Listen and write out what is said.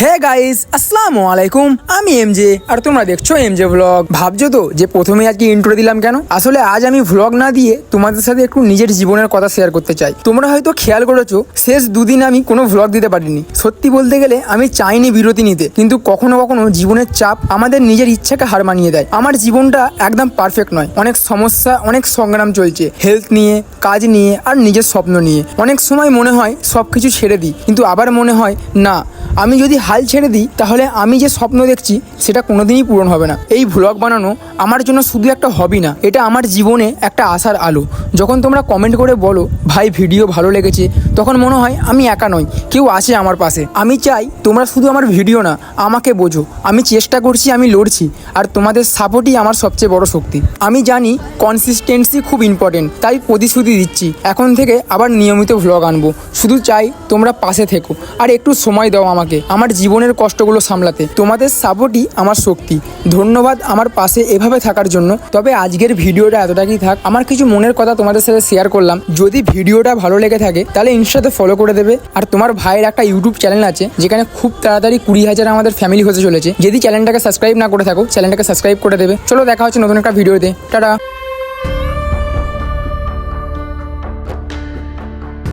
Hey guys, আসসালামু আলাইকুম। আমি এমজে আর তোমরা দেখছো এমজে ভ্লগ। ভাবছো তো যে প্রথমে আজকে ইন্ট্রো দিলাম কেন? আসলে আজ আমি ভ্লগ না দিয়ে তোমাদের সাথে একটু নিজের জীবনের কথা শেয়ার করতে চাই। তোমরা হয়তো খেয়াল করেছো শেষ দুদিন আমি কোনো ভ্লগ দিতে পারিনি। সত্যি বলতে গেলে আমি চাইনি বিরতি নিতে, কিন্তু কখনো কখনো জীবনের চাপ আমাদের নিজের ইচ্ছাকে হার মানিয়ে দেয়। আমার জীবনটা একদম পারফেক্ট নয়, অনেক সমস্যা, অনেক সংগ্রাম চলছে, হেলথ নিয়ে, কাজ নিয়ে আর নিজের স্বপ্ন নিয়ে। অনেক সময় মনে হয় সবকিছু ছেড়ে দিই, কিন্তু আবার মনে হয় না, আমি যদি হাল ছেড়ে দিই তাহলে আমি যে স্বপ্ন দেখছি সেটা কোনোদিনই পূরণ হবে না। এই ভ্লগ বানানো আমার জন্য শুধু একটা হবি না, এটা আমার জীবনে একটা আশার আলো। যখন তোমরা কমেন্ট করে বলো ভাই ভিডিও ভালো লেগেছে, তখন মনে হয় আমি একা নই, কেউ আছে আমার পাশে। আমি চাই তোমরা শুধু আমার ভিডিও না, আমাকে বোঝো। আমি চেষ্টা করছি, আমি লড়ছি, আর তোমাদের সাপোর্টই আমার সবচেয়ে বড় শক্তি। আমি জানি কনসিস্টেন্সি খুব ইম্পর্টেন্ট, তাই প্রতিশ্রুতি দিচ্ছি এখন থেকে আবার নিয়মিত ভ্লগ আনবো। শুধু চাই তোমরা পাশে থেকো আর একটু সময় দাও আমাকে আমার জীবনের কষ্টগুলো সামলাতে। তোমাদের সাপোর্টই আমার শক্তি। ধন্যবাদ আমার পাশে এভাবে থাকার জন্য। তবে আজকের ভিডিওটা এতটাই থাক। আমার কিছু মনের কথা তোমাদের সাথে শেয়ার করলাম। যদি ভিডিওটা ভালো লেগে থাকে তাহলে ইনস্টাতে ফলো করে দেবে। আর তোমার ভাইয়ের একটা ইউটিউব চ্যানেল আছে যেখানে খুব তাড়াতাড়ি 20,000 আমাদের ফ্যামিলি হতে চলেছে। যদি চ্যানেলটাকে সাবস্ক্রাইব না করে থাকো, চ্যানেলটাকে সাবস্ক্রাইব করে দেবে। চলো দেখা হচ্ছে নতুন একটা ভিডিওতে। টাটা।